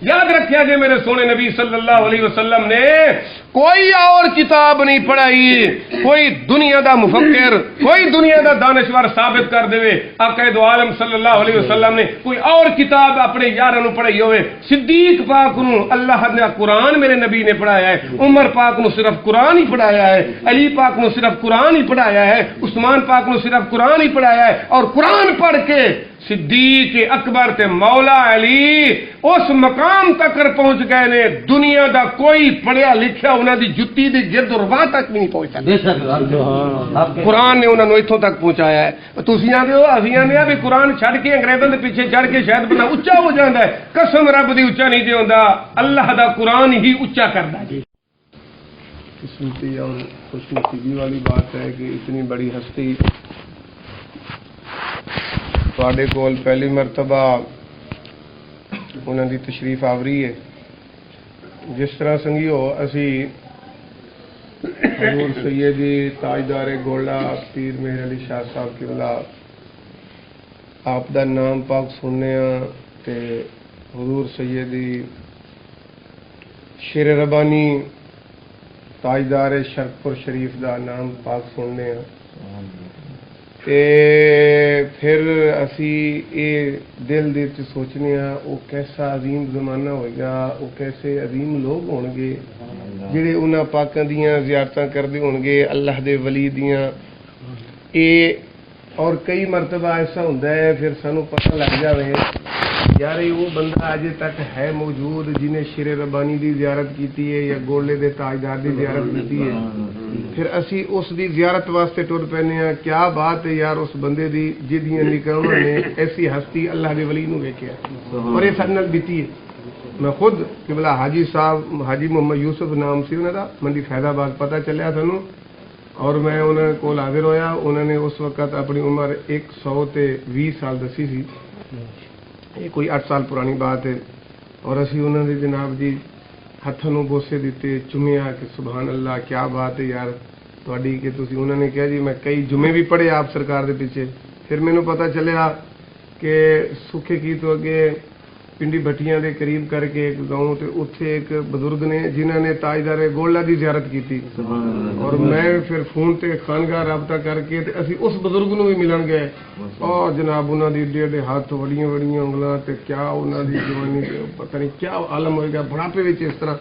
یاد رکھیا جی میرے سونے نبی صلی اللہ علیہ وسلم نے کوئی اور کتاب نہیں پڑھائی، کوئی دنیا دا مفکر، کوئی دنیا دا دانشور ثابت کر دے آقا دو عالم صلی اللہ علیہ وسلم نے کوئی اور کتاب اپنے یاراں نوں پڑھائی ہوئے۔ صدیق پاک نوں اللہ نے قرآن میرے نبی نے پڑھایا ہے، عمر پاک نوں صرف قرآن ہی پڑھایا ہے، علی پاک نوں صرف قرآن ہی پڑھایا ہے، عثمان پاک نوں صرف قرآن ہی پڑھایا ہے، اور قرآن پڑھ کے صدیق اکبر تے مولا علی اس مقام تک پہنچ گئے نے دنیا دا کوئی پڑھیا لکھیا انہاں دی جتی دی گرد و رواں تک نہیں پہنچ سکتا۔ قرآن نے انہاں نوں ایتھوں تک پہنچایا ہے۔ تسی آندے ہو اسی آندے آ بھی قرآن چھڈ کے انگریزاں دے پیچھے چڑھ کے شاید بندہ اچا ہو جاندا ہے، قسم رب دی اچا نہیں جے ہوندا، اللہ دا قرآن ہی اچا کردا جی۔ قسمتی اور خوش نصیبی والی بات ہے کہ اتنی بڑی ہستی تواڈے کول پہلی مرتبہ انہاں دی تشریف آوری ہے۔ جس طرح سنگیو اسی حضور سیدی تاجدار گولڈا پیر مہر علی شاہ صاحب قبلہ آپ دا نام پاک سننے ہاں تے حضور سیدی شیر ربانی تاجدار شرقپور شریف دا نام پاک سننے ہاں تے پھر اسی اے دل دے تے سوچنے ہاں وہ کیسا عظیم زمانہ ہوئے گا، وہ کیسے عظیم لوگ ہون گے جڑے انہاں پاکاں دیاں زیارتاں کردے ہون گے، اللہ دے ولی دیاں۔ اے اور کئی مرتبہ ایسا ہوندا ہے پھر سانوں پتہ لگ جاوے یار وہ بندہ اجے تک ہے موجود جنہیں شیر ربانی دی زیارت کیتی ہے یا گولڈے دے تاجدار دی زیارت کیتی ہے، پھر اسی اس دی زیارت واسطے ٹر پینے ہیں۔ کیا بات ہے یار اس بندے دی جدیاں نکاواں نے ایسی ہستی اللہ دے ولی نو ویکھیا اور یہ سارے نال بیتی ہے۔ میں خود قبلہ حاجی صاحب حاجی محمد یوسف نام سی انہاں دا، منڈی فیض آباد پتہ چلیا سانوں، اور میں انہاں کول حاضر ہویا۔ انہوں نے اس وقت اپنی عمر 120 سال دسی سی، یہ کوئی 8 سال پرانی بات ہے، اور اسی انہوں نے جناب جی ہاتھوں نوں بوسے دیتے، چومیا کہ سبحان اللہ کیا بات ہے یار تہاڈی کہ تسی۔ انہوں نے کہا جی میں کئی جمعے بھی پڑھے آپ سرکار دے پیچھے۔ پھر مینوں پتہ چلیا کہ سکھے کی تو اگے پنڈی بھٹیاں دے قریب کر کے ایک گاؤں تے اتھے ایک بزرگ نے جنہوں نے تاجدار گولڈا دی زیارت کی تھی، اور میں پھر فون تے خانگاہ رابطہ کر کے تے اسی اس بزرگ نو بھی ملن گئے، اور جناب انہاں دی ایڈے ہاتھ وڑیاں وڑیاں انگلاں تے کیا انہاں دی جوانی تے پتہ نہیں کیا عالم ہوئے گا بڑھاپے وچ اس طرح،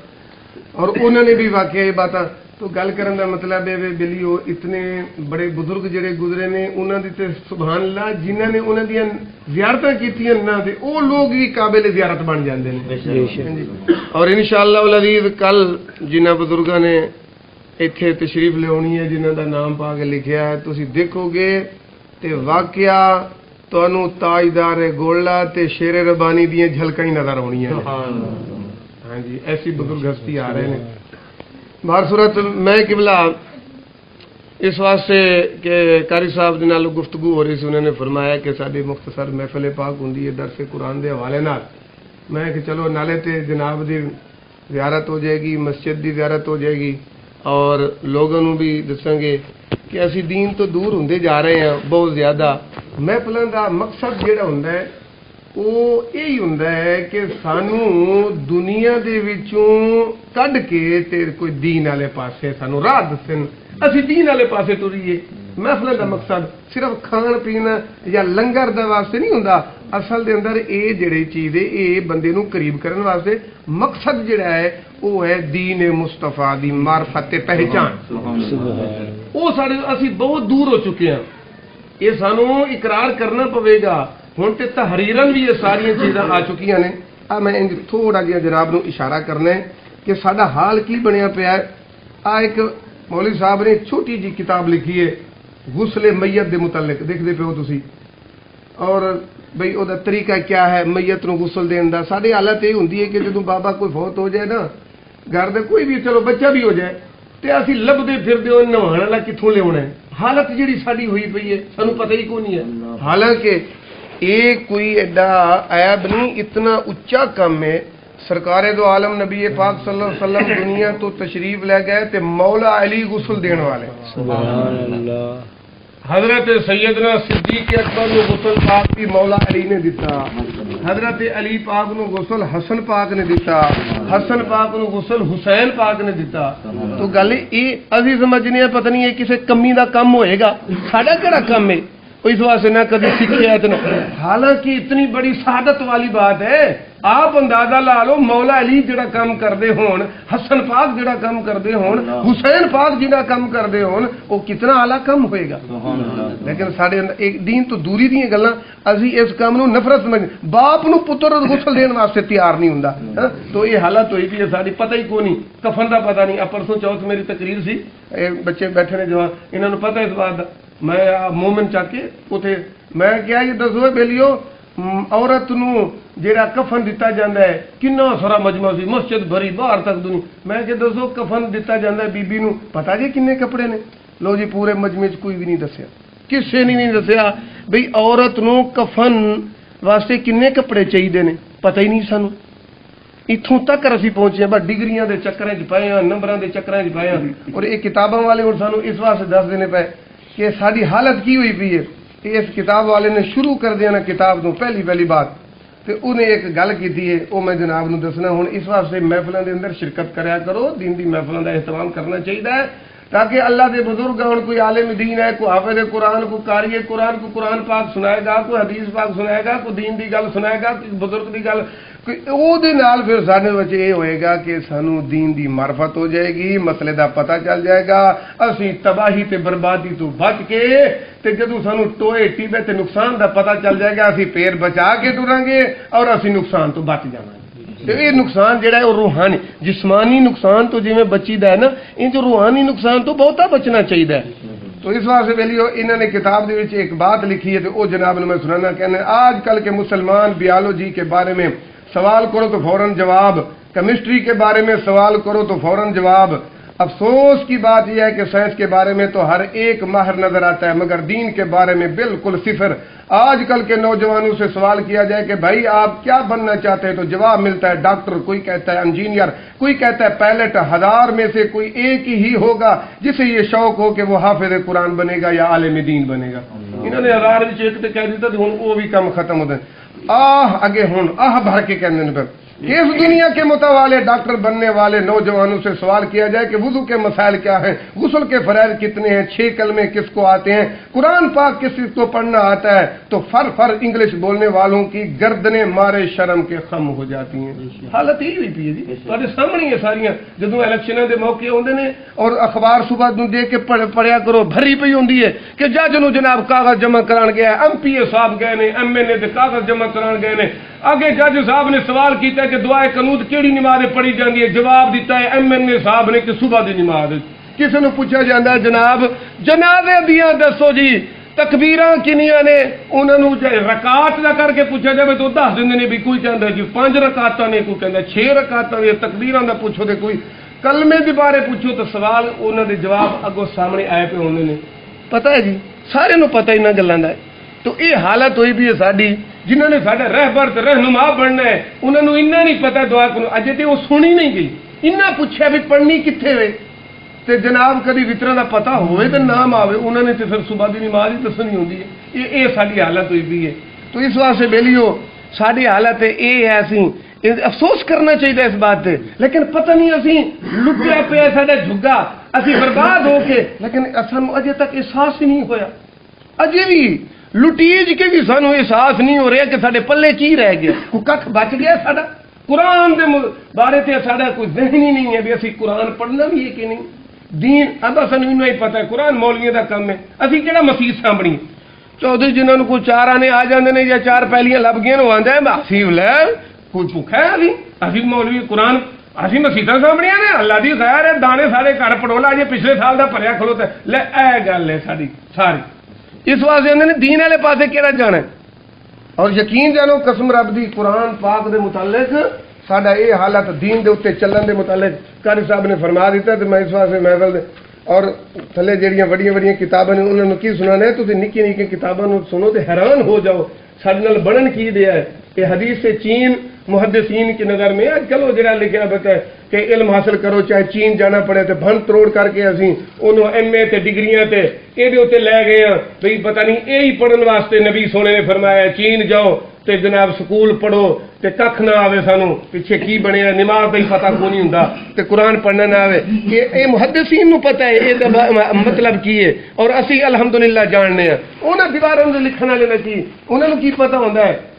اور انہوں نے بھی واقعہ یہ باتاں تو گل کرن دا مطلب ہے بلیو اتنے بڑے بزرگ جڑے گزرے نے انہاں دی تے سبحان اللہ جنہاں نے انہاں دی زیارتاں کیتیاں نہ تے او لوگ بھی قابل زیارت بن جاندے نے۔ اور انشاءاللہ العزیز کل جنہاں بزرگاں نے ایتھے تشریف لے ہے جنہاں دا نام پا کے لکھیا ہے تسی دیکھو گے تے واقعہ تانوں تاجدار گولڈا تے شیر ربانی دیاں جھلکاں ہی نظر آونیاں۔ ہاں جی ایسی بزرگ ہستی آ رہے ہیں۔ بہر صورت میں قبلہ اس واسطے کہ قاری صاحب دے نال گفتگو ہو رہی سی، انہوں نے فرمایا کہ ساری مختصر محفل پاک ہوندی ہے درس قرآن دے حوالے نال، میں کہ چلو نالے تے جناب دی زیارت ہو جائے گی، مسجد دی زیارت ہو جائے گی، اور لوگوں نوں بھی دساں گے کہ اسی دین تو دور ہوندے جا رہے ہیں بہت زیادہ۔ محفلاں دا مقصد جڑا ہوندا ہے وہ یہی ہوندا ہے کہ سانوں دنیا دے وچوں کڈ کے تے کوئی دین والے پاسے سانوں راہ دسن، اسی دین والے پاسے ٹریے۔ محفل دا مقصد صرف کھان پینا یا لنگر دا واسطے نہیں ہوندا، اصل دے اندر اے جڑی چیز ہے اے بندے نوں قریب کرن واسطے مقصد جڑا ہے وہ ہے دین مصطفیٰ دی معرفت پہچان۔ وہ سارے اسی بہت دور ہو چکے ہیں، یہ سانوں اقرار کرنا پوے گا۔ ہوں تو تحریرن بھی یہ ساری چیزاں آ چکی نے۔ میں تھوڑا جہا جناب نو اشارہ کرنا ہے کہ ساڈا حال کی بنیا پیا ہے۔ ایک مولوی صاحب نے چھوٹی جی کتاب لکھی ہے غسل میت دے متعلق، دیکھتے پے ہو تسی، اور بھئی وہ طریقہ کیا ہے میت نو غسل دین دا۔ ساری حالت یہ ہوندی ہے کہ جدوں بابا کوئی فوت ہو جائے نا گھر دے کوئی بھی چلو بچہ بھی ہو جائے تے اسی لبدے پھردے ہو نہانے والا کتھوں لیا ہے۔ حالت جڑی ساری ہوئی پئی ہے سانوں پتہ ہی کوئی نہیں ہے، حالانکہ یہ کوئی ایڈا عیب نہیں، اتنا اچا کام ہے۔ سرکار دو عالم نبی پاک صلی اللہ علیہ وسلم دنیا تو تشریف لے گئے تے مولا علی غسل دین والے، سبحان اللہ، حضرت سیدنا صدیق اکبر کو غسل پاک بھی مولا علی نے دیتا۔ حضرت علی پاک نو غسل حسن پاک نے دیتا، حسن پاک نو غسل حسین پاک نے دیتا. تو گل یہ اسی سمجھنے پتہ نہیں ہے کسی کمی دا کم ہوئے گا، ساڈا کہڑا کم ہے اس واسطے نہ کبھی سیکھے اتنا. حالانکہ اتنی بڑی سعادت والی بات ہے. آپ اندازہ لا لو مولا علی جڑا کام کردے ہون، حسن پاک جڑا کام کردے ہون، حسین پاک جڑا کام کردے ہون، وہ کتنا اعلیٰ کم ہوئے گا. لیکن سارے ایک دین تو دوری دی گلاں اسی اس کام نو نفرت سمجھ. باپ نو پتر غسل دین واسطے تیار نہیں ہوندا. تو یہ حالت ہوئی بھی ہے ساری، پتہ ہی کوئی نہیں کفن دا پتہ نہیں. پرسوں چوتھ میری تقریر سی، بچے بیٹھے نے جوان، انہاں نو پتہ اس بات دا. میں مومن چا کے اتنے میں کیا یہ دسو بیلیو عورت نو جیڑا کفن دیتا جاندہ ہے کنا سارا مجمع سی، مسجد بھری باہر تک دنیا. میں کہ دسو کفن دیتا جاندہ ہے بی بی نو پتا جی کنے کپڑے نے؟ لو جی پورے مجمع کوئی بھی نہیں دسیا، کسے نے نہیں دسیا بھئی عورت نو کفن واسطے کنے کپڑے چاہیے نے، پتہ ہی نہیں سانو. اتوں تک اسی پہنچے ہیں ڈگریاں دے چکریں چ پائے ہیں، نمبراں دے چکریں چ پائے ہیں. اور یہ کتاباں والے اور سانو اس واسطے دس دینے پے کہ ساری حالت کی ہوئی پی ہے. اس کتاب والے نے شروع کر دیا نا کتاب تو پہلی بات تو انہیں ایک گل کی ہے، وہ میں جناب نو دسنا. ہوں اس واسطے محفلوں کے اندر شرکت کریا کرو، دین دی محفلوں کا اہتمام کرنا چاہیے تاکہ اللہ دے بزرگ ہوں، کوئی عالم دین ہے، کوئی حافظ قرآن، کوئی قاری قرآن، کوئی قرآن پاک سنائے گا، کوئی حدیث پاک سنائے گا، کوئی دین دی گل سنائے گا، کوئی بزرگ دی گل، پھر سارے بچے یہ ہوئے گا کہ سانو دین دی معرفت ہو جائے گی، مسئلے دا پتہ چل جائے گا. اسی تباہی تے بربادی تو بچ کے تے جدو سانو ٹوئے ٹیبے تے نقصان دا پتہ چل جائے گا، اسی پیر بچا کے ٹریں گے اور اسی نقصان تو بچ جانا. یہ نقصان جڑا ہے وہ روحانی، جسمانی نقصان تو جی میں بچی دا ہے نا، ان جو روحانی نقصان تو بہتا بچنا چاہیے. تو اس واسطے ویلیو انہوں نے کتاب دے وچ ایک بات لکھی ہے تو وہ جناب نے میں سنانا کہنا. آج کل کے مسلمان بیالوجی کے بارے میں سوال کرو تو فوراً جواب، کیمسٹری کے بارے میں سوال کرو تو فوراً جواب. افسوس کی بات یہ ہے کہ سائنس کے بارے میں تو ہر ایک ماہر نظر آتا ہے مگر دین کے بارے میں بالکل صفر. آج کل کے نوجوانوں سے سوال کیا جائے کہ بھائی آپ کیا بننا چاہتے ہیں تو جواب ملتا ہے ڈاکٹر، کوئی کہتا ہے انجینئر، کوئی کہتا ہے پائلٹ. 1000 میں سے کوئی ایک ہی ہوگا جسے یہ شوق ہو کہ وہ حافظ قرآن بنے گا یا عالم دین بنے گا. انہوں نے 1000 میں ایک کہہ دیتا تو ہوں وہ بھی کم ختم ہوتا ہے. اگے ہوں بھر کے کہنے پر اس دنیا کے متوالے ڈاکٹر بننے والے نوجوانوں سے سوال کیا جائے کہ وضو کے مسائل کیا ہیں، غسل کے فرائض کتنے ہیں، 6 کلمے کس کو آتے ہیں، قرآن پاک کس کو پڑھنا آتا ہے، تو فر انگلش بولنے والوں کی گردنیں مارے شرم کے خم ہو جاتی ہیں. حالت یہ ہوئی پی ہے جی تھوڑے سامنے ہے ساریاں. جدوں الیکشنوں دے موقع ہوندے نے اور اخبار صبح نوں دے کے پڑھیا کرو بھری پئی ہوندی ہے کہ جج نوں جناب کاغذ جمع کران گیا، ایم پی اے صاحب گئے نے، ایم ایل اے دے کاغذ جمع کران گئے نے. اگے جج صاحب نے سوال کیتا کہ دعائے قنوت کیڑی نماز پڑھی جاندی ہے، جواب دیتا ہے ایم ایل اے صاحب نے کہ صبح دی نماز. کسی نے پوچھا جاتا ہے جناب جنازے دیاں دسو جی تکبیراں کنیاں نے، انہوں نے رکعت دا کر کے پوچھا جائے تو دس دیں نے بھی کوئی کہندا جی 5 رکعتاں نے، کوئی کہندا 6 رکعتاں نے. تکبیراں دا پوچھو تے کوئی کلمے دے بارے پوچھو تو سوال انہوں نے جواب اگوں سامنے آئے پہ ہوندے نے. پتہ ہے جی سارے نوں پتہ انہاں گلاں دا. تو یہ حالت ہوئی بھی ہے ساری. جنہوں نے ساڈا رہبر تے رہنما بننا ہے انہوں نے انہاں نہیں پتہ دعا کو اجے تے وہ سنی نہیں گئی. انہاں پوچھا بھی پڑھنی کتنے ہوئے تے جناب کدی وطراں دا پتہ ہوئے تے نام آوے انہوں نے تے پھر صبح دی نماز ہی دسنی ہوندی ہے. یہ ساری حالت ہوئی بھی ہے. تو اس واسطے بیلیو ساری حالت یہ ہے اسی افسوس کرنا چاہیے اس بات سے، لیکن پتہ نہیں اسی لٹیا پیا ساڈا جھگا اسی برباد ہو کے، لیکن سانو اجے تک احساس ہی نہیں ہویا. اجے بھی لٹیج کے بھی سانو احساس نہیں ہو رہا کہ سارے پلے کی رہ گیا، کوئی کھ بچ گیا ساڈا. قرآن دے بارے تے ساڈا کوئی ذہن ہی نہیں ہے بھی اسی قرآن پڑھنا بھی ہے کہ نہیں. دین ابا سانو انہوں ہی پتہ ہے قرآن مولویوں دا کام ہے. اسی کہڑا مسیح سامبنی چودھری جنہوں نے کوئی 4 آنے آ جاندے نے یا 4 پہلیاں لب گئے وہ آندا ہے اسی لے کوئی بھوکھا ہے اسی مولوی قرآن اسی مسیحاں سامبنیاں نے. اللہ دی خیر ہے دانے سارے گھر پڑولا جی پچھلے سال دا بھریا کھلوتا ہے. لے اے گل ہے ساری ساری. اس واسطے انہوں نے دین والے پاسے کہڑا جانا ہے. اور یقین جانو قسم رب دی قرآن پاک دے متعلق ساڈا یہ حالت دین دے اتنے چلن دے متعلق قاری صاحب نے فرما دیتا. تو میں اس واسطے محفل اور تھلے جہاں وڈیاں کتاباں نے انہوں نے کی سنانا ہے. تسی نکی نکی کتاباں سنو تو حیران ہو جاؤ سارے نال بنن کی دیا ہے. یہ حدیث سے چین محدثین کی نظر میں آج کل وہ جڑا لکھا بتا ہے کہ علم حاصل کرو چاہے چین جانا پڑے تو بھن تروڑ کر کے اسی انہوں ایم اے تے ڈگریاں تے یہ اتنے لے گئے ہیں بھئی پتہ نہیں یہی پڑھن واسطے نبی سونے نے فرمایا چین جاؤ ਤੇ ਜਨਾਬ ਸਕੂਲ ਪੜੋ ਤੇ ਕੱਖ ਨਾ ਆਵੇ ਸਾਨੂੰ ਪਿੱਛੇ ਕੀ ਬਣਿਆ ਨਮਾਜ਼ ਦਾ ਹੀ ਪਤਾ ਕੋਈ ਨਹੀਂ ਹੁੰਦਾ ਤੇ ਕੁਰਾਨ ਪੜ੍ਹਨਾ ਨਾ ਆਵੇ ਇਹ ਮੁਹੱਦਿਸੀਨ ਨੂੰ ਪਤਾ ਹੈ ਇਹਦਾ ਮਤਲਬ ਕੀ ਹੈ ਔਰ ਅਸੀਂ ਅਲਹਮਦੁਲਿਲਾ ਜਾਣਦੇ ਹਾਂ ਉਹਨਾਂ ਦੀਵਾਰਾਂ ਦੇ ਲਿਖਣ ਵਾਲੇ ਨੇ ਕੀ ਉਹਨਾਂ ਨੂੰ ਕੀ ਪਤਾ ਹੁੰਦਾ ਹੈ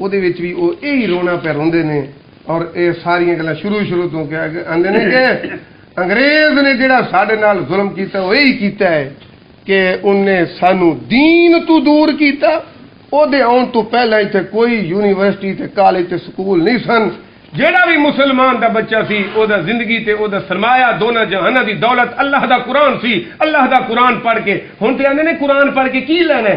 ਉਹਦੇ ਵਿੱਚ ਵੀ ਉਹ ਇਹੀ ਰੋਣਾ ਪੈ ਰੋਂਦੇ ਨੇ ਔਰ ਇਹ ਸਾਰੀਆਂ ਗੱਲਾਂ ਸ਼ੁਰੂ ਤੋਂ ਆਂਦੇ ਨੇ ਕਿ ਅੰਗਰੇਜ਼ ਨੇ ਜਿਹੜਾ ਸਾਡੇ ਨਾਲ ਜ਼ੁਲਮ ਕੀਤਾ ਉਹ ਇਹੀ ਕੀਤਾ ਹੈ ਕਿ ਉਹਨੇ ਸਾਨੂੰ ਦੀਨ ਤੋਂ ਦੂਰ ਕੀਤਾ ਉਹਦੇ ਆਉਣ ਤੋਂ ਪਹਿਲਾਂ ਇੱਥੇ ਕੋਈ ਯੂਨੀਵਰਸਿਟੀ ਤੇ ਕਾਲਜ ਤੇ ਸਕੂਲ ਨਹੀਂ ਸਨ ਜਿਹੜਾ ਵੀ ਮੁਸਲਮਾਨ ਦਾ ਬੱਚਾ ਸੀ ਉਹਦਾ ਜ਼ਿੰਦਗੀ ਤੇ ਉਹਦਾ ਸਰਮਾਇਆ ਦੋਨਾਂ ਜਹਾਨਾਂ ਦੀ ਦੌਲਤ ਅੱਲਾਹ ਦਾ ਕੁਰਾਨ ਸੀ ਅੱਲਾਹ ਦਾ ਕੁਰਾਨ ਪੜ੍ਹ ਕੇ ਹੁਣ ਤੇ ਆਂਦੇ ਨੇ ਕੁਰਾਨ ਪੜ੍ਹ ਕੇ ਕੀ ਲੈਣਾ ਹੈ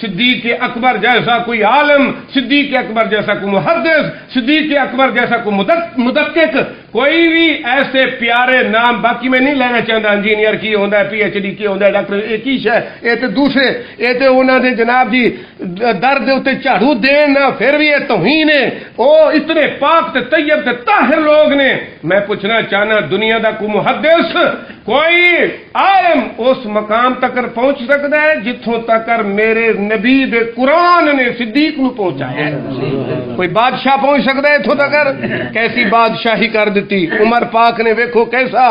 صدیق اکبر جیسا کوئی عالم، صدیق اکبر جیسا کوئی محدث، صدیق اکبر جیسا کوئی مدقق، کوئی بھی ایسے پیارے نام باقی میں نہیں لینا چاہتا. انجینئر کی ہوتا ہے، پی ایچ ڈی کی ہوتا ہے، ڈاکٹر ایک ہی ہے. یہ تو دوسرے، یہ تو انہوں نے جناب جی درد اتنے جھاڑو دین پھر بھی یہ توہین ہے. وہ اتنے پاک تے طیب تے طاہر لوگ نے. میں پوچھنا چاہنا دنیا دا کوئی محدث، کوئی عالم اس مقام تک پہنچ سکتا ہے جتوں تک میرے نبی دے قرآن نے صدیق نو پہنچایا ہے؟ کوئی بادشاہ پہنچ سکتا ہے اتوں تک؟ کیسی بادشاہی کر دیتی عمر پاک نے، ویکھو کیسا.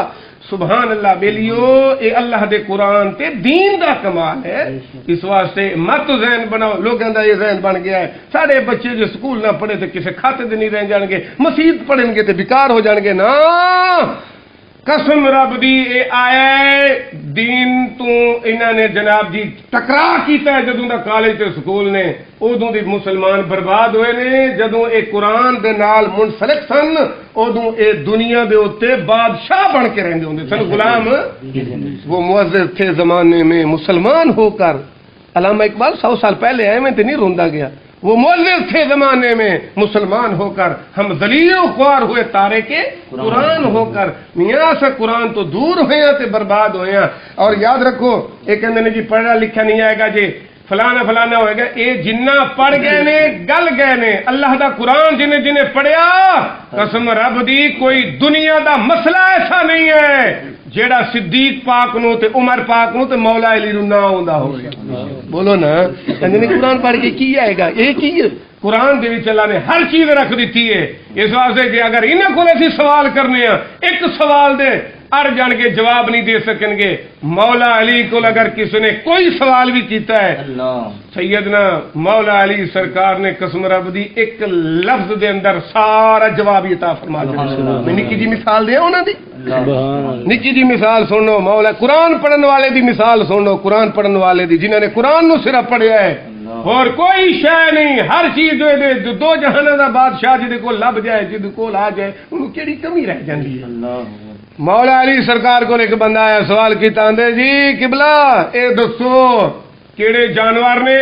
سبحان اللہ بیلیو، اے اللہ دے قرآن تے دین دا کمال ہے. اس واسطے مت ذہن بناؤ. لوگوں دا یہ ذہن بن گیا ہے سارے بچے جو سکول نہ پڑھے تے کسے کھاتے دے نہیں رہ جان گے، مسیت پڑھن گے تے بیکار ہو جان گے. نا قسم رب دی اے آیا دین تو انہاں نے جناب جی ٹکرا کیتا ہے. جدوں دا کالج تے سکول نے ادوں دی مسلمان برباد ہوئے نے. جدوں اے قرآن دے نال منسلک سن ادوں اے دنیا دے اوتے بادشاہ بن کے رہندے ہوندے سن، غلام. وہ معزز تھے زمانے میں مسلمان ہو کر. علامہ اقبال 100 سال پہلے آئے میں تے نہیں روندا گیا. وہ معزز تھے زمانے میں مسلمان ہو کر، ہم ذلیل و خوار ہوئے تارے کے قرآن ہو کر. میاں سے قرآن تو دور ہوئے ہیں تے برباد ہوئے ہیں. اور یاد رکھو ایک کہندے نے جی پڑھا لکھا نہیں آئے گا جی فلانا فلانا ہوئے گا. اے جنہ پڑھ گئے نے گل گئے نے. اللہ دا قرآن جنہیں جنہیں پڑھیا قسم رب دی کوئی دنیا دا مسئلہ ایسا نہیں ہے جیڑا صدیق پاک نو تے عمر پاک نو تے مولا علی نو نہ ہوندا ہوئے. بولو نا کہندے نے قرآن پڑھ کے کی آئے گا؟ یہ کی ہے؟ قرآن دے وچ اللہ نے ہر چیز رکھ دیتی ہے. اس واسطے کہ اگر انہاں کول اسی سوال کرنے ہیں ایک سوال دے اڑ جان کے جواب نہیں دے سکن گے. مولا علی کو اگر کسی نے کوئی سوال بھی کیتا ہے سیدنا مولا علی سرکار نے قسم رب دی ایک لفظ دے اندر سارا جواب عطا فرما دیا. میں نکی جی مثال دیا انہاں دی، نکی جی مثال سنو. مولا قرآن پڑھن والے دی مثال سنو، قرآن پڑھن والے دی جنہوں نے قرآن نو صرف پڑھیا ہے اور کوئی شے نہیں. ہر چیز جو دو جہانوں دا بادشاہ جہدے کول لب جائے، جہدے کول آ جائے، انہوں کیڑی کمی رہ جاندی ہے. مولا علی سرکار کو ایک بندہ آیا سوال کیتا، آندے جی قبلہ اے دسو کیڑے جانور نے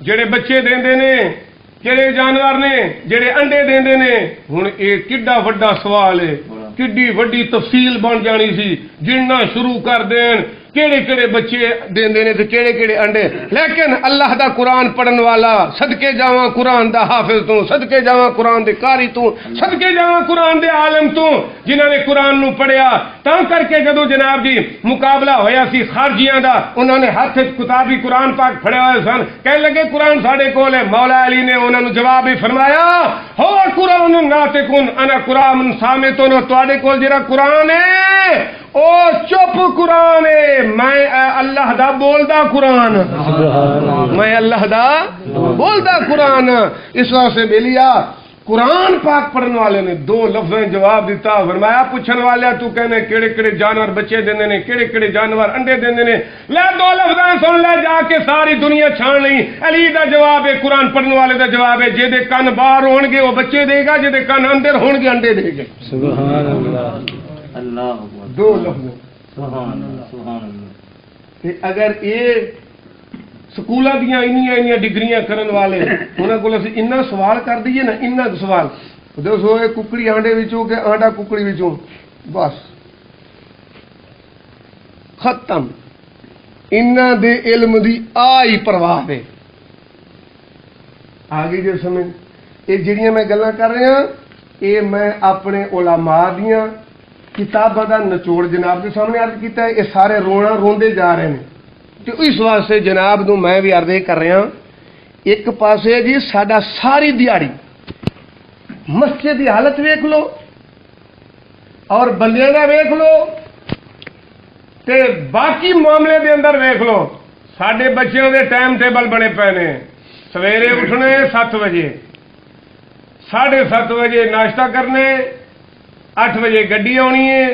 جڑے بچے دیندے نے، کیڑے جانور نے جڑے انڈے دیندے نے. ہن اے کڈا وڈا سوال ہے، کڈی وڈی تفصیل بن جانی سی. گننا شروع کر دین کیڑے کیڑے بچے دیندے نے تے کیڑے کیڑے انڈے. لیکن اللہ دا قرآن پڑھن والا صدقے جاواں قرآن دا حافظ تو، صدقے جاواں قرآن دے قاری تو، صدقے جاواں قرآن دے عالم تو جنہاں نے قرآن نو پڑھیا. تاں کر کے جدوں جناب جی مقابلہ ہویا سی خارجیاں دا، انہوں نے ہاتھ وچ کتابی قرآن پاک پھڑے ہوئے سن. کہنے لگے قرآن ساڈے کول ہے. مولا علی نے انہاں نو جواب ہی فرمایا ہو قرآن ناطقن انا قرآن صامتن. تواڈے کول جڑا قرآن ہے او چپ قرآن ہے، میں اللہ دا بولدا قرآن، میں اللہ دا بولدا قرآن. اس واسطے بیلیا قرآن پاک پڑھن والے نے دو لفظیں جواب دیتا. فرمایا پوچھن والے تو کہنے کیڑے کیڑے جانور بچے دیندے نے، کیڑے کیڑے جانور انڈے دیندے نے. لے دو لفظاں سن لے جا کے ساری دنیا چھان لئی. علی دا جواب ہے، قرآن پڑھن والے دا جواب ہے جے دے کن باہر ہون گے وہ بچے دے گا، جے دے کن اندر ہون گے انڈے دے گا. سبحان اللہ. اللہ دو لفظ سبحان اللہ سبحان اللہ. اگر یہ سکولاں دیاں انیاں ڈگریاں کرن والے انہاں کول اسی اتنا سوال کر دئیے نا، اتنا سوال دسو اے ککڑی آنڈے وچوں کہ آنڈا ککڑی وچوں، بس ختم. انہاں دے علم دی آئی پرواہ ہے. آگے جو سمجھ یہ جڑیاں میں گلاں کر رہا یہ میں اپنے علماء دیاں کتاباں دا نچوڑ جناب کے سامنے عرض کیتا ہے. یہ سارے رونا روندے جا رہے ہیں. تو اس واسطے جناب نو میں بھی عرض کر رہا ایک پاسے جی ساڈا ساری دیہڑی مسجد کی حالت ویکھ لو اور بندیاں دا ویکھ لو تے باقی معاملے دے اندر ویکھ لو. ساڈے بچیاں دے ٹائم ٹیبل بنے پے نے. سویرے اٹھنے 7 بجے، 7:30 بجے ناشتہ کرنے، 8 بجے گڈی آنی ہے،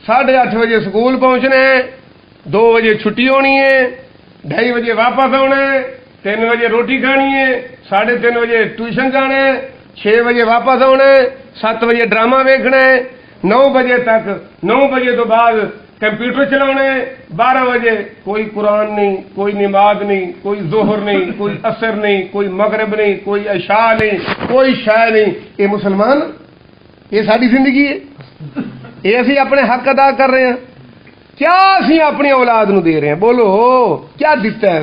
8:30 بجے سکول پہنچنا ہے، 2 بجے چھٹی ہونی ہے، 2:30 بجے واپس آنا ہے، 3 بجے روٹی کھانی ہے، 3:30 بجے ٹیوشن جانا ہے، 6 بجے واپس آنا ہے، 7 بجے ڈرامہ ویکھنا ہے، 9 بجے تک، 9 بجے تو بعد ਕੰਪਿਊਟਰ ਚਲਾਉਣੇ 12 ਵਜੇ, ਕੋਈ ਕੁਰਾਨ ਨਹੀਂ, ਕੋਈ ਨਮਾਜ਼ ਨਹੀਂ, ਕੋਈ ਜ਼ੋਹਰ ਨਹੀਂ, ਕੋਈ ਅਸਰ ਨਹੀਂ, ਕੋਈ ਮਗਰਿਬ ਨਹੀਂ, ਕੋਈ ਇਸ਼ਾ ਨਹੀਂ, ਕੋਈ ਸ਼ੈ ਨਹੀਂ। ਇਹ ਮੁਸਲਮਾਨ, ਇਹ ਸਾਡੀ ਜ਼ਿੰਦਗੀ ਹੈ, ਇਹ ਅਸੀਂ ਆਪਣੇ ਹੱਕ ਅਦਾ ਕਰ ਰਹੇ ਹਾਂ। ਕਿਆ ਅਸੀਂ ਆਪਣੀ ਔਲਾਦ ਨੂੰ ਦੇ ਰਹੇ ਹਾਂ? ਬੋਲੋ ਕਿਆ ਦਿੱਤਾ ਹੈ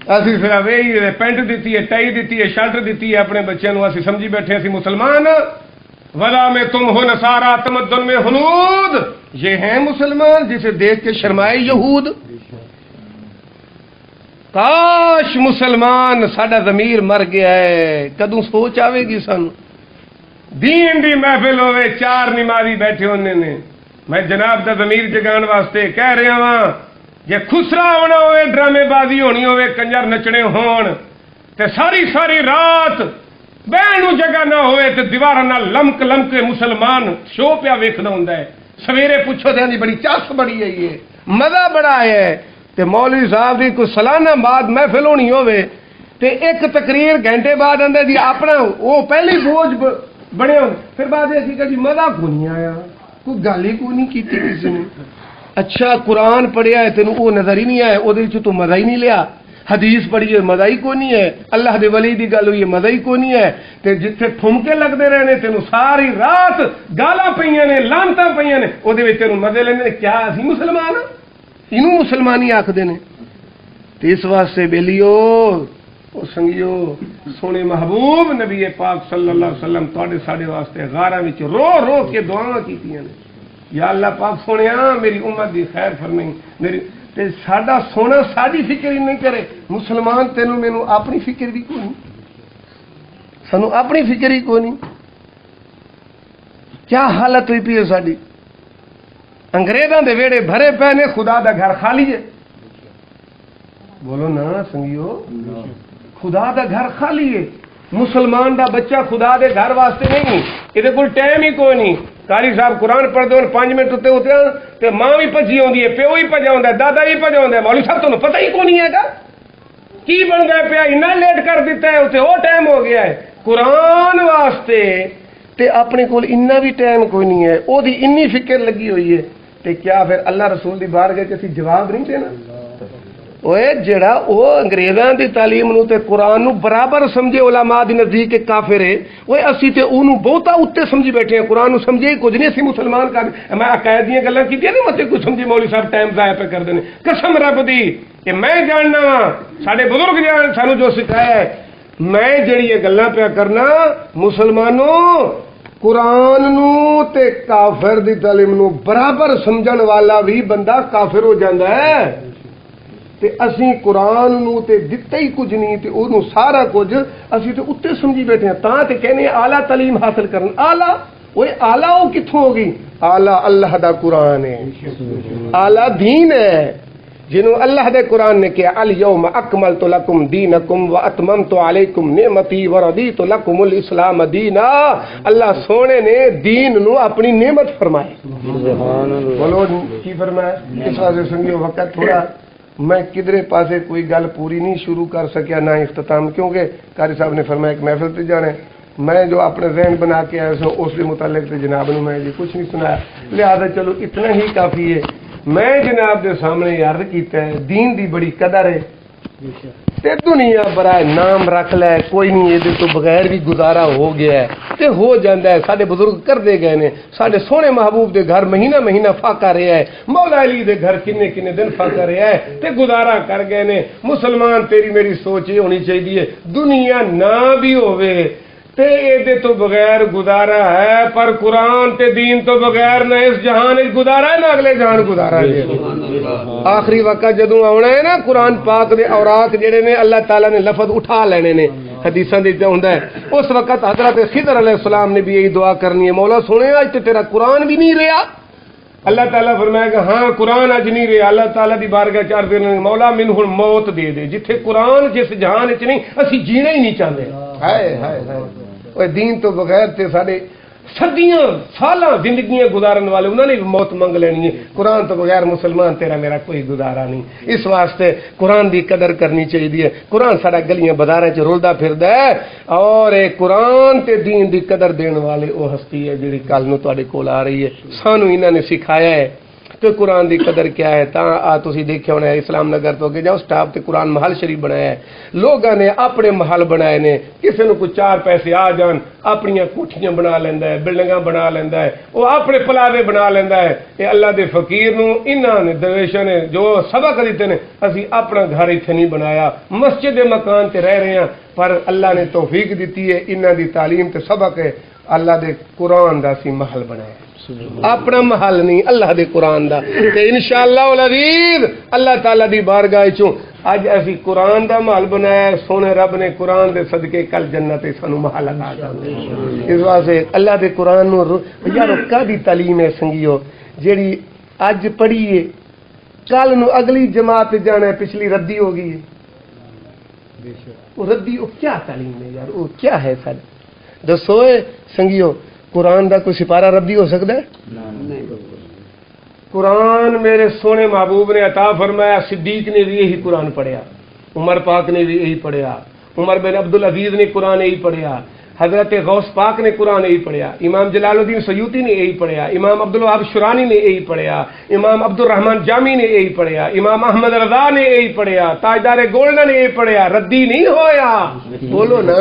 ਅਸੀਂ ਸਿਰਫ ਇਹ ਪੈਂਟ ਦਿੱਤੀ ਹੈ, ਟਾਈ ਦਿੱਤੀ ਹੈ, ਸ਼ਰਟ ਦਿੱਤੀ ਹੈ ਆਪਣੇ ਬੱਚਿਆਂ ਨੂੰ, ਅਸੀਂ ਸਮਝੀ ਬੈਠੇ ਅਸੀਂ ਮੁਸਲمان। ولا میں تم ہو نصارا تمدن میں ہنود، یہ ہیں مسلمان جسے دیکھ کے شرمائے یہود۔ کاش مسلمان ساڈا ضمیر مر گیا ہے، کدوں سوچ آوے گی سن دین دی محفل ہوئے 4 نمازی بیٹھے ہونے نے، میں جناب دا ضمیر جگان واسطے کہہ رہا ہاں، جے خسرا ہونا ہوئے، ڈرامے بازی ہونی ہوئے، کنجر نچنے ہون تے ساری ساری رات بہن جگہ نہ ہوئے تے دیوار نہ لمک لمک کے مسلمان شو پیا ویکھنا ہوندا ہے۔ سویرے پوچھو تے بڑی چس بڑی ہے، یہ مزہ بڑا ہے تے مولوی صاحب دی کوئی سالانہ بعد محفل ہونی ہوئے تے ایک تقریر گھنٹے بعد اندر جی اپنا وہ پہلی بوجھ بڑے ہوں، پھر بعد یہ کہ جی مزہ کو نہیں آیا، کوئی گل ہی کوئی نہیں کیتی کسی نے۔ اچھا قرآن پڑھیا ہے تینوں وہ نظر ہی نہیں آیا، وہ تو مزہ ہی نہیں لیا، حدیث پڑھی ہے مزہ ہی کوئی نہیں ہے، اللہ دے ولی دی گل ہوئی ہے مزہ ہی کوئی نہیں ہے، تے جتھے ٹھمکے لگتے رہنے تینوں ساری رات گالاں پئیاں نے، لعنتاں پئیاں نے، وہ تینوں مزے لیندے نے۔ کیا اسی مسلمان ہاں؟ اینوں مسلمانی آکھدے نے۔ تے اس واسطے بیلیو او سنگیو، سونے محبوب نبی پاک صلی اللہ علیہ وسلم تواڈے ساڈے واسطے غاراں وچ رو رو کے دعاواں کیتیاں نے، یا اللہ پاک سونیا میری امت دی خیر فرمائی، میری تے ساڈا سونا ساری فکر ہی نہیں کرے۔ مسلمان تینوں مینوں اپنی فکر بھی کوئی نہیں، سانوں اپنی فکر ہی کوئی نہیں۔ کیا حالت ہوئی پی ہے ساڈی؟ انگریزاں دے ویڑے بھرے پے نے، خدا دا گھر خالی ہے۔ بولو نا سنگیو، خدا دا گھر خالی ہے۔ مسلمان دا بچہ خدا دے گھر واسطے نہیں، یہ کول ٹائم ہی کوئی نہیں۔ قاری صاحب قرآن پڑھتے ہیں 5 منٹ اتنے ہوتے ہیں تے ماں بھی بھجی آتی ہے، پیو بھی بھجا ہوتا ہے، دادا بھی بھجا ہوتا ہے، مولوی صاحب تمہیں پتہ ہی کون ہے گا کی بنتا ہے پیا، اتنا لیٹ کر دیتا ہے اتنے وہ ٹائم ہو گیا ہے قرآن واسطے، تے اپنے کول اتنا بھی ٹائم کوئی نہیں ہے، وہ انی فکر لگی ہوئی ہے، تے کیا پھر اللہ رسول دی بارگاہ وچ اسی جواب نہیں دینا؟ اوے جڑا او انگریزاں دی تعلیم نو تے قرآن نو برابر سمجھے علماء دی نزدیک کے کافر ہے، اوے اسی تے اونوں بہتا اوتے سمجھی بیٹھے ہیں، قرآن نو سمجھے کچھ نہیں، اسی مسلمان کا میں عقائد دیاں گلاں کیتیاں نہیں، متے کوئی سمجھے مولوی صاحب ٹائم ضائع پہ کر دینے۔ قسم رب دی کہ میں جاننا وا، ساڈے بزرگ جان سانو جو سکھایا ہے، میں جڑی یہ گلاں پہ کرنا مسلمانوں قرآن نو تے کافر دی تعلیم نو برابر سمجھن والا بھی بندہ کافر ہو جاندا ہے، تے اسی قرآن نو تے دتا ہی کچھ نہیں، تے اونوں سارا کچھ اسی تے اتے سمجھی بیٹھے ہیں، تاں تے کہنے اعلیٰ تعلیم حاصل کرن۔ اعلیٰ اوے اعلیٰ او کتھوں ہوگی؟ اعلیٰ اللہ دا قرآن ہے، اعلیٰ دین ہے، جنہوں اللہ دے قرآن نے کہا الیوم اکملت لکم دینکم واتممت علیکم نعمتی ورضیت لکم الاسلام دینا۔ اللہ سونے نے دین نو اپنی نعمت فرمائے، بولو کی فرمایا؟ اس واسطے سنگیو وقت تھوڑا میں کدھرے پاسے کوئی گل پوری نہیں شروع کر سکیا نہ اختتام، کیونکہ قاری صاحب نے فرمایا کہ محفل تے جانا ہے، میں جو اپنے ذہن بنا کے آیا سوں اس کے متعلق تے جناب نے میں یہ کچھ نہیں سنایا، لہذا چلو اتنا ہی کافی ہے۔ میں جناب دے سامنے عرض کیتا ہے دین دی بڑی قدر ہے، تے دنیا برائے نام رکھ لے کوئی نہیں، یہ تو بغیر بھی گزارا ہو گیا ہے تے ہو جاندا ہے، ساڈے بزرگ کر دے گئے نے، ساڈے سونے محبوب دے گھر مہینہ مہینہ فاقہ رہیا ہے، مولا علی دے گھر کنے کنے دن فاقہ رہیا ہے تے گزارا کر گئے نے۔ مسلمان تیری میری سوچ یہ ہونی چاہیے دنیا نہ بھی ہوئے تے اے تو بغیر گزارا ہے، پر قرآن تے دین تو بغیر نہ اس جہان گزارا ہے نہ اگلے جہان گزارا ہے۔ آخری وقت جدوں آنا ہے نا قرآن پاک دے اوراق جڑے نے اللہ تعالیٰ نے لفظ اٹھا لینے نے، حدیثاں دے ہوندا ہے، اس وقت حضرت خضر علیہ السلام نے بھی یہی دعا کرنی ہے، مولا سونے اج تے تیرا قرآن بھی نہیں رہا۔ اللہ تعالیٰ فرمائے گا ہاں قرآن اج نہیں رہا، اللہ تعالیٰ دی بارگاہ چار دن مولا مینوں ہن موت دے دے، جتھے قرآن جس جہان وچ نہیں اسی جینا ہی نہیں چاہتے۔ ہائے ہائے ہائے، دین تو بغیر تے ساڈے صدیاں سالاں زندگیاں گزارن والے انہوں نے بھی موت منگ لینی ہے، قرآن تو بغیر مسلمان تیرا میرا کوئی گزارا نہیں۔ اس واسطے قرآن دی قدر کرنی چاہیے، قرآن سارا گلیاں بازاراں چ رلدا پھردا ہے، اور اے قرآن تے دین دی قدر دین والے او ہستی ہے جڑی کل نو تواڈے کول آ رہی ہے، سانو انہاں نے سکھایا ہے تو قرآن دی قدر کیا ہے. تسی دیکھے ہونا اسلام نگر تو اگے جاؤ سٹاپ تے قرآن محل شریف بنایا ہے. لوگاں نے اپنے محل بنائے نے. کسے نو کوئی 4 پیسے آ جان اپنی کوٹھیاں بنا لیندا ہے, بلڈنگاں بنا لیندا ہے, وہ اپنے پلاوے بنا لیندا ہے. اے اللہ دے فقیر نو انہاں نے درویشاں نے جو سبق دیتے نے اسی اپنا گھر ایتھے نہیں بنایا, مسجد دے مکان تے رہ رہے ہیں, پر اللہ نے توفیق دیتی ہے انہاں دی تعلیم تے سبق ہے اللہ دے قرآن دا سی محل بنایا, اپنا محل نہیں اللہ دے قرآن دا. تے انشاءاللہ العزیز اللہ تعالی دی بارگاہ چوں اج اسی قرآن دا محل بنایا. سونے رب نے قرآن دے صدقے کل جنت سانو محل عطا کرنا. اس واسطے اللہ دے قرآن نو یار کدی تعلیم ہے سنگیو جیڑی اج پڑھیے کل نو اگلی جماعت جانا ہے, پچھلی ردی ہو گئی ہے. وہ ردی وہ کیا تعلیم ہے یار, وہ کیا ہے سر دسو سنگیو. قرآن دا کوئی سپارہ ردی ہو سکتا ہے؟ قرآن میرے سونے محبوب نے عطا فرمایا. صدیق نے بھی یہی قرآن پڑھیا, عمر پاک نے بھی یہی پڑھیا, عمر بن عبدالعزیز نے قرآن یہی پڑھیا, حضرت غوث پاک نے قرآن یہی پڑھیا, امام جلال الدین سیوطی نے یہی پڑھیا, امام عبدالوہاب شرانی نے یہی پڑھیا, امام عبد الرحمن جامی نے یہی پڑھیا, امام احمد رضا نے یہی پڑھیا, تاجدار گولڈا نے یہی پڑھیا. ردی نہیں ہویا, بولو نا.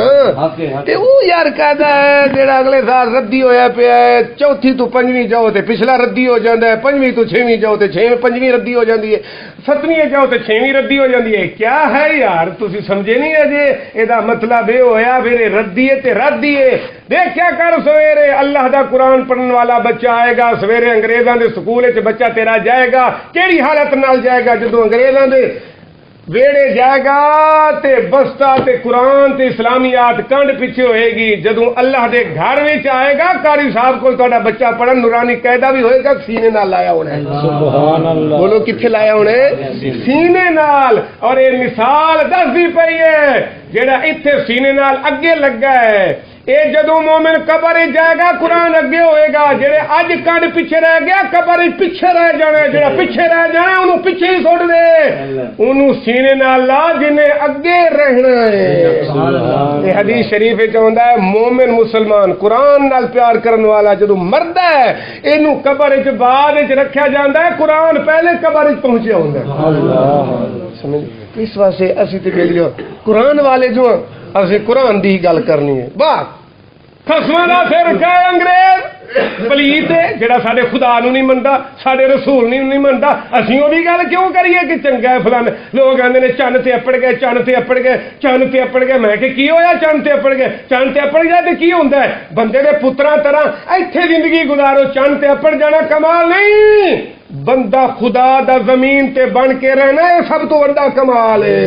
تے او یار کہدا ہے جڑا اگلے سال ردی ہویا پیا ہے, چوتھی تو پنجویں جاؤ تے پچھلا ردی ہو جاندا ہے, پنجویں تو چھویں جاؤ تے پنجویں ردی ہو جاندی ہے, ستویں جاؤ تے چھویں ردی ہو جاندی ہے. کیا ہے یار تسی سمجھے نہیں ہے جے ایدا مطلب اے ہویا پھر ردی ہے تے دیے. دیکھ کیا کر سویرے اللہ دا قرآن پڑھن والا بچہ آئے گا, سویرے انگریزاں دے سکول وچ بچہ تیرا جائے گا, کیڑی حالت نال جائے گا جدوں انگریزاں دے ویڑے جائے گا تے بستا تے قرآن تے اسلامیات کنڈ پیچھے ہوئے گی. جدوں اللہ دے گھر وچ آئے گا قاری صاحب کو تہاڈا بچہ پڑھن نورانی قاعدہ بھی ہوئے گا, سینے نال لایا ہونا ہے. سبحان اللہ. بولو کتھے لایا ہونا ہے؟ سینے نال. اور یہ مثال دسدی پئی ہے جیڑا ایتھے سینے نال اگے لگا ہے, اے جدوں مومن قبر جائے گا قرآن اگے ہوئے گا. جڑے اج کنڈ پیچھے رہ گیا قبر پیچھے رہ جانا, جڑا پیچھے رہ جانا انہوں پیچھے ہی سٹ دے, انہوں سینے نال لا جنہیں اگے رہنا ہے. یہ حدیث شریف وچ آندا ہے مومن مسلمان قرآن نال پیار کرن والا جدوں مردا ہے اینوں قبر وچ بعد وچ رکھیا جاندا ہے, قرآن پہلے قبر وچ پہنچیا ہوندا ہے. اللہ سمجھ. اس واسطے اسی تے بیلیو قرآن والے جو اسی قرآن دی گل کرنی ہے. واہ خسماں دا سر گئے انگریز پلیت ہے جڑا ساڈے خدا نو نہیں مندا, ساڈے رسول نہیں مندا, اسی اودی گل کیوں کریے کہ چنگا ہے فلاں. لوگ آندے نے چن تے اپڑ گئے, چن تے اپڑ گئے, چن تے اپڑ گئے. میں کہ کی ہویا چن تے اپڑ گئے؟ چن تے اپڑ گیا تے کی ہوندا ہے؟ بندے دے پتراں طرح ایتھے زندگی گزارو, چن تے اپڑ جانا کمال نہیں. بندہ خدا دا زمین تے بن کے رہنا ہے سب تو بڑا کمال ہے.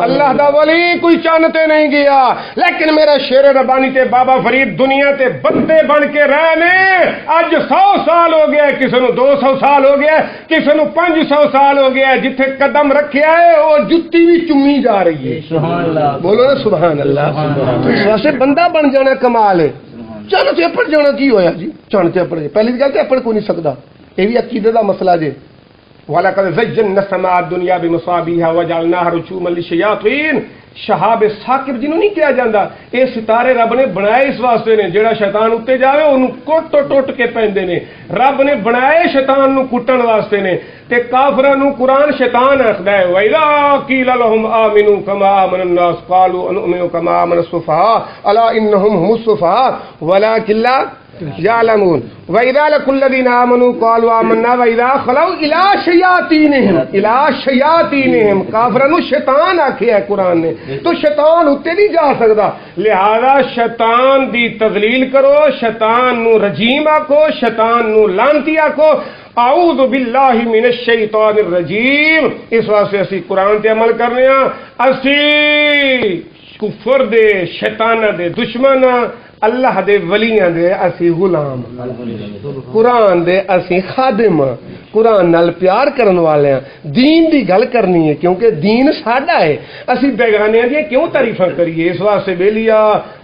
اللہ دا ولی کوئی چن تے نہیں گیا, لیکن میرا شیر ربانی تے بابا فرید دنیا تے بندے بن کے رہنے. اج 100 سال ہو گیا, کسی نو 200 سال ہو گیا, کسی نو 500 سال ہو گیا, جتھے قدم رکھیا ہے وہ جتی بھی چومی جا رہی ہے. سبحان اللہ. بولو نا سبحان اللہ. تو اس واسطے بندہ بن جانا کمال ہے. چن تے اپڑ جانا کی ہویا جی؟ چن تے اپڑ گیا, پہلی گل تے اپڑ کو نہیں سکدا, یہ بھی عقیدے کا مسئلہ جے. وَلَقَدْ زَيَّنَّا السَّمَاءَ الدُّنْيَا بِمَصَابِيحَ وَجَعَلْنَاهَا رُجُومًا لِلشَّيَاطِينِ. شہاب ثاقب جنہوں نہیں کیا جاتا, یہ ستارے رب نے بنائے اس واسطے نے جڑا شیطان اتنے جاوے انہوں کٹ ٹوٹ کے پیندے نے. رب نے بنائے شیطان نو کٹن واسطے نے. تے کافراں نو قرآن شیطان آکھدا ہے وَإِذَا قِيلَ لَهُمْ آمِنُوا كَمَا آمَنَ النَّاسُ قَالُوا أَنُؤْمِنُ كَمَا آمَنَ السُّفَهَاءُ أَلَا إِنَّهُمْ هُمُ السُّفَهَاءُ وَلَكِنْ لَا يَعْلَمُونَ. وَإِذَا لَقُوا الَّذِينَ آمَنُوا قَالُوا آمَنَّا وَإِذَا خَلَوْا إِلَىٰ شَيَاطِینِهِمْ کافراں نو شیطان آکھیا ہے قرآن نے, تو شیطان اتنے نہیں جا سکتا. لہذا شیطان دی تذلیل کرو, شیطان نو رجیم آکھو, شیطان نو لعنتی آکھو. اعوذ باللہ من الشیطان الرجیم. اس واسطے اسی قرآن تے عمل کرنے ہاں. اسی کفر دے شیطانہ دے دشمن, اللہ دے ولیاں دے اسی غلام, قرآن دے اسی خادم, قرآن نال پیار کرن والے ہیں. دین دی گل کرنی ہے کیونکہ دین ساڈا ہے, اسی بیگانیاں دی کیوں تعریفاں کریے؟ اس واسطے بیلیا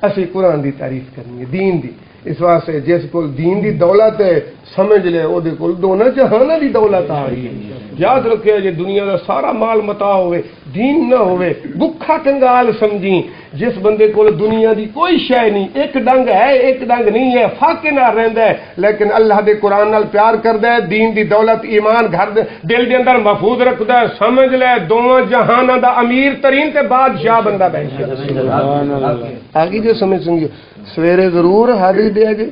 اسی قرآن دی تعریف کرنی ہے, دین دی. اس واسطے جس کو دین دی دولت ہے ਸਮਝ ਲੈ ਉਹਦੇ ਕੋਲ ਦੋਨਾਂ ਜਹਾਨਾਂ ਦੀ ਦੌਲਤ ਆ ਰਹੀ ਹੈ। ਯਾਦ ਰੱਖਿਆ ਜੇ ਦੁਨੀਆ ਦਾ ਸਾਰਾ ਮਾਲ ਮਤਾ ਹੋਵੇ, ਦੀਨ ਨਾ ਹੋਵੇ, ਭੁੱਖਾ ਕੰਗਾਲ ਸਮਝੀ। ਜਿਸ ਬੰਦੇ ਕੋਲ ਦੁਨੀਆ ਦੀ ਕੋਈ ਸ਼ੈ ਨਹੀਂ, ਇੱਕ ਡੰਗ ਹੈ ਇੱਕ ਡੰਗ ਨਹੀਂ ਹੈ, ਫਾਕੇ ਨਾਲ ਰਹਿੰਦਾ ਹੈ, ਲੇਕਿਨ ਅੱਲਾਹ ਦੇ ਕੁਰਾਨ ਨਾਲ ਪਿਆਰ ਕਰਦਾ ਹੈ, ਦੀਨ ਦੀ ਦੌਲਤ ਈਮਾਨ ਘਰ ਦੇ ਦਿਲ ਦੇ ਅੰਦਰ ਮਹਫੂਜ਼ ਰੱਖਦਾ ਹੈ, ਸਮਝ ਲੈ ਦੋਵਾਂ ਜਹਾਨਾਂ ਦਾ ਅਮੀਰ ਤਰੀਨ ਤੇ ਬਾਦਸ਼ਾਹ ਬੰਦਾ ਬੈਠਾ। ਆਗੀ ਜੋ ਸਮਝ ਸਮਝਿਓ। ਸਵੇਰੇ ਜ਼ਰੂਰ ਹਾਜ਼ਰੀ ਦਿਆ ਜੇ,